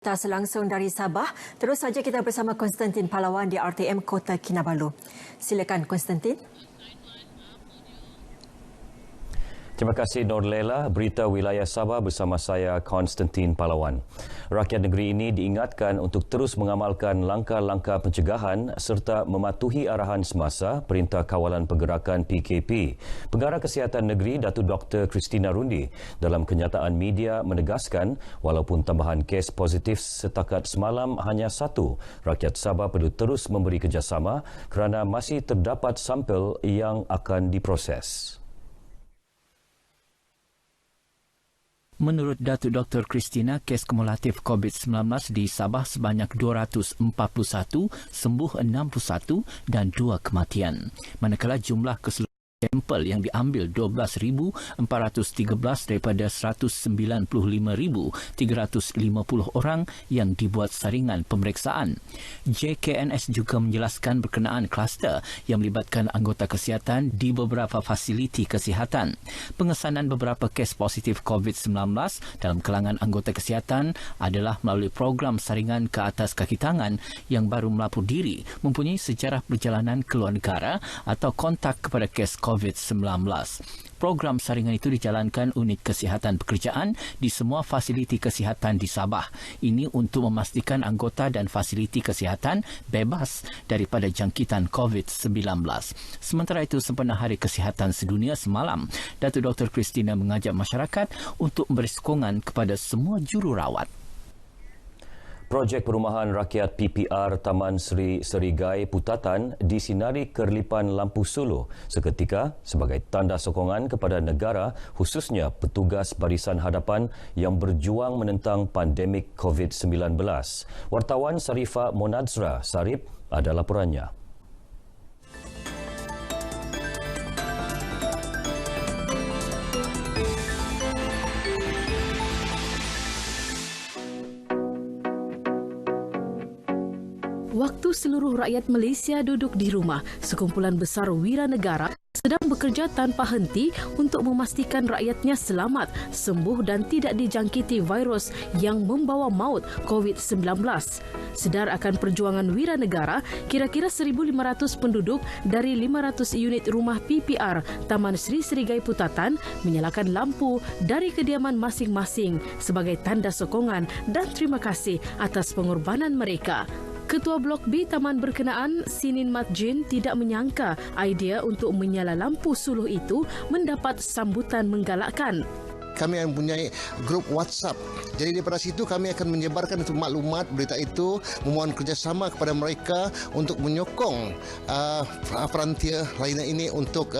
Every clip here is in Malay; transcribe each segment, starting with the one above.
Tas langsung dari Sabah, terus saja kita bersama Konstantin Pahlawan di RTM Kota Kinabalu. Silakan Konstantin. Terima kasih Norlela. Berita wilayah Sabah bersama saya Konstantin Pahlawan. Rakyat negeri ini diingatkan untuk terus mengamalkan langkah-langkah pencegahan serta mematuhi arahan semasa Perintah Kawalan Pergerakan PKP. Pengarah Kesihatan Negeri Datuk Dr. Christina Rundi dalam kenyataan media menegaskan walaupun tambahan kes positif setakat semalam hanya 1, rakyat Sabah perlu terus memberi kerjasama kerana masih terdapat sampel yang akan diproses. Menurut Datuk Dr. Christina, kes kumulatif COVID-19 di Sabah sebanyak 241, sembuh 61 dan 2 kematian. Manakala jumlah keseluruhan sampel yang diambil 12,413 daripada 195,350 orang yang dibuat saringan pemeriksaan. JKNS juga menjelaskan berkenaan kluster yang melibatkan anggota kesihatan di beberapa fasiliti kesihatan. Pengesanan beberapa kes positif COVID-19 dalam kalangan anggota kesihatan adalah melalui program saringan ke atas kaki tangan yang baru melapor diri mempunyai sejarah perjalanan ke luar negara atau kontak kepada kes COVID-19. Program saringan itu dijalankan unit kesihatan pekerjaan di semua fasiliti kesihatan di Sabah. Ini untuk memastikan anggota dan fasiliti kesihatan bebas daripada jangkitan COVID-19. Sementara itu, sempena Hari Kesihatan Sedunia semalam, Datuk Dr. Christina mengajak masyarakat untuk memberi sokongan kepada semua jururawat. Projek Perumahan Rakyat PPR Taman Seri Serigai Putatan disinari kerlipan lampu suluh seketika sebagai tanda sokongan kepada negara, khususnya petugas barisan hadapan yang berjuang menentang pandemik COVID-19. Wartawan Sarifah Monadzra Sarip ada laporannya. Waktu seluruh rakyat Malaysia duduk di rumah, sekumpulan besar wira negara sedang bekerja tanpa henti untuk memastikan rakyatnya selamat, sembuh dan tidak dijangkiti virus yang membawa maut COVID-19. Sedar akan perjuangan wira negara, kira-kira 1,500 penduduk dari 500 unit rumah PPR Taman Seri Serigai Putatan menyalakan lampu dari kediaman masing-masing sebagai tanda sokongan dan terima kasih atas pengorbanan mereka. Ketua Blok B Taman berkenaan, Sinin Matjin, tidak menyangka idea untuk menyala lampu suluh itu mendapat sambutan menggalakkan. Kami mempunyai grup WhatsApp. Jadi daripada situ kami akan menyebarkan itu maklumat berita itu, memohon kerjasama kepada mereka untuk menyokong frontier lainnya ini untuk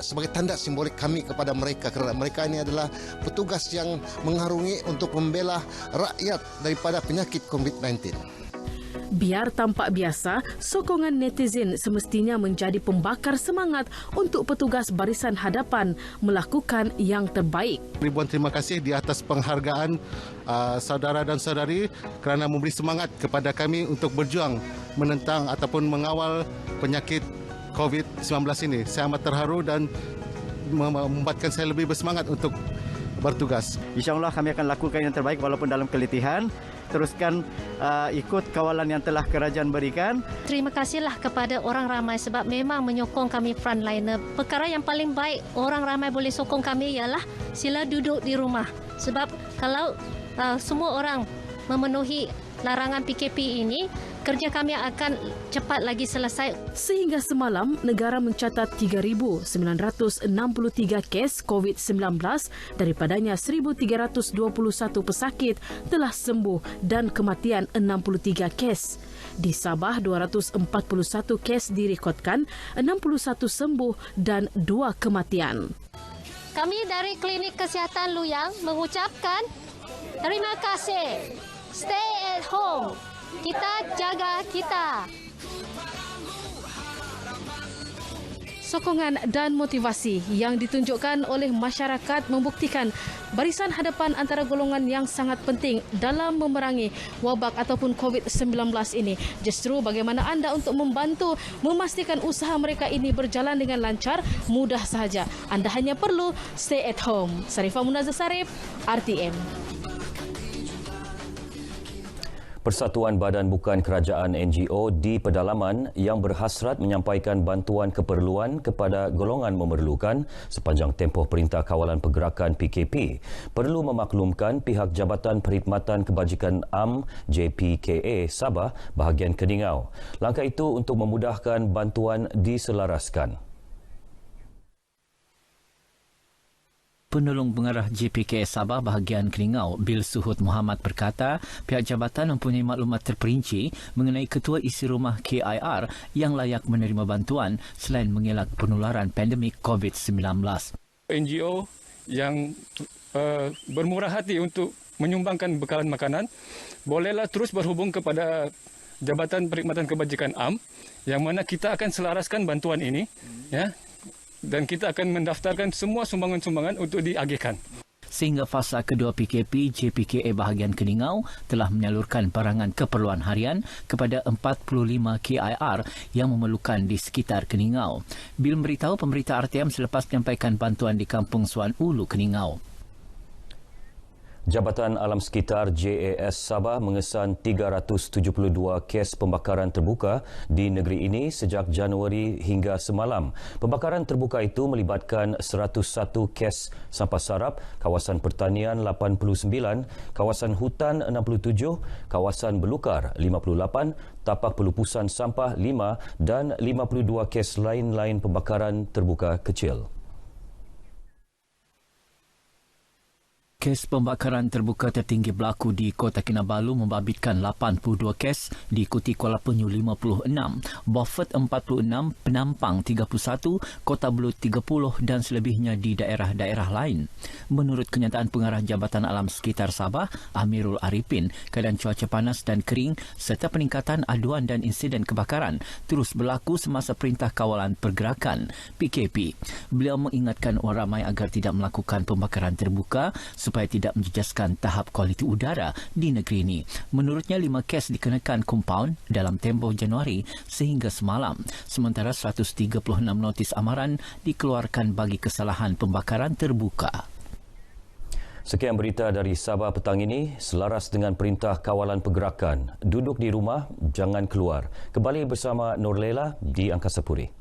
sebagai tanda simbolik kami kepada mereka kerana mereka ini adalah petugas yang mengharungi untuk membela rakyat daripada penyakit COVID-19. Biar tampak biasa, sokongan netizen semestinya menjadi pembakar semangat untuk petugas barisan hadapan melakukan yang terbaik. Ribuan terima kasih di atas penghargaan saudara dan saudari kerana memberi semangat kepada kami untuk berjuang menentang ataupun mengawal penyakit COVID-19 ini. Saya amat terharu dan membuatkan saya lebih bersemangat untuk bertugas. InsyaAllah kami akan lakukan yang terbaik walaupun dalam keletihan. Teruskan ikut kawalan yang telah kerajaan berikan. Terima kasihlah kepada orang ramai sebab memang menyokong kami frontliner. Perkara yang paling baik orang ramai boleh sokong kami ialah sila duduk di rumah. Sebab kalau semua orang memenuhi larangan PKP ini, kerja kami akan cepat lagi selesai. Sehingga semalam, negara mencatat 3,963 kes COVID-19, daripadanya 1,321 pesakit telah sembuh dan kematian 63 kes. Di Sabah, 241 kes direkodkan, 61 sembuh dan 2 kematian. Kami dari Klinik Kesihatan Luyang mengucapkan terima kasih. Stay at home. Kita jaga kita. Sokongan dan motivasi yang ditunjukkan oleh masyarakat membuktikan barisan hadapan antara golongan yang sangat penting dalam memerangi wabak ataupun COVID-19 ini. Justru bagaimana anda untuk membantu memastikan usaha mereka ini berjalan dengan lancar, mudah sahaja. Anda hanya perlu stay at home. Sarifah Monadzra Sarip, RTM. Persatuan Badan Bukan Kerajaan NGO di pedalaman yang berhasrat menyampaikan bantuan keperluan kepada golongan memerlukan sepanjang tempoh Perintah Kawalan Pergerakan PKP perlu memaklumkan pihak Jabatan Perkhidmatan Kebajikan AM JPKA Sabah bahagian Keningau. Langkah itu untuk memudahkan bantuan diselaraskan. Penolong Pengarah JPKA Sabah bahagian Keningau, Bil Suhud Muhammad berkata, pihak jabatan mempunyai maklumat terperinci mengenai ketua isi rumah KIR yang layak menerima bantuan selain mengelak penularan pandemik COVID-19. NGO yang bermurah hati untuk menyumbangkan bekalan makanan, bolehlah terus berhubung kepada Jabatan Perkhidmatan Kebajikan AM yang mana kita akan selaraskan bantuan ini, ya. Dan kita akan mendaftarkan semua sumbangan-sumbangan untuk diagihkan. Sehingga fasa kedua PKP, JPKA bahagian Keningau telah menyalurkan barangan keperluan harian kepada 45 KIR yang memerlukan di sekitar Keningau. Bil memberitahu pemberita RTM selepas menyampaikan bantuan di Kampung Suan Ulu, Keningau. Jabatan Alam Sekitar JAS Sabah mengesan 372 kes pembakaran terbuka di negeri ini sejak Januari hingga semalam. Pembakaran terbuka itu melibatkan 101 kes sampah sarap, kawasan pertanian 89, kawasan hutan 67, kawasan belukar 58, tapak pelupusan sampah 5 dan 52 kes lain-lain pembakaran terbuka kecil. Kes pembakaran terbuka tertinggi berlaku di Kota Kinabalu membabitkan 82 kes, diikuti Kuala Penyu 56, Beaufort 46, Penampang 31, Kota Belud 30 dan selebihnya di daerah-daerah lain. Menurut kenyataan Pengarah Jabatan Alam Sekitar Sabah, Amirul Arifin, keadaan cuaca panas dan kering serta peningkatan aduan dan insiden kebakaran terus berlaku semasa Perintah Kawalan Pergerakan PKP. Beliau mengingatkan orang ramai agar tidak melakukan pembakaran terbuka supaya tidak menjejaskan tahap kualiti udara di negeri ini. Menurutnya, 5 kes dikenakan kompaun dalam tempoh Januari sehingga semalam, sementara 136 notis amaran dikeluarkan bagi kesalahan pembakaran terbuka. Sekian berita dari Sabah petang ini, selaras dengan Perintah Kawalan Pergerakan. Duduk di rumah, jangan keluar. Kembali bersama Nur Lela di Angkasa Puri.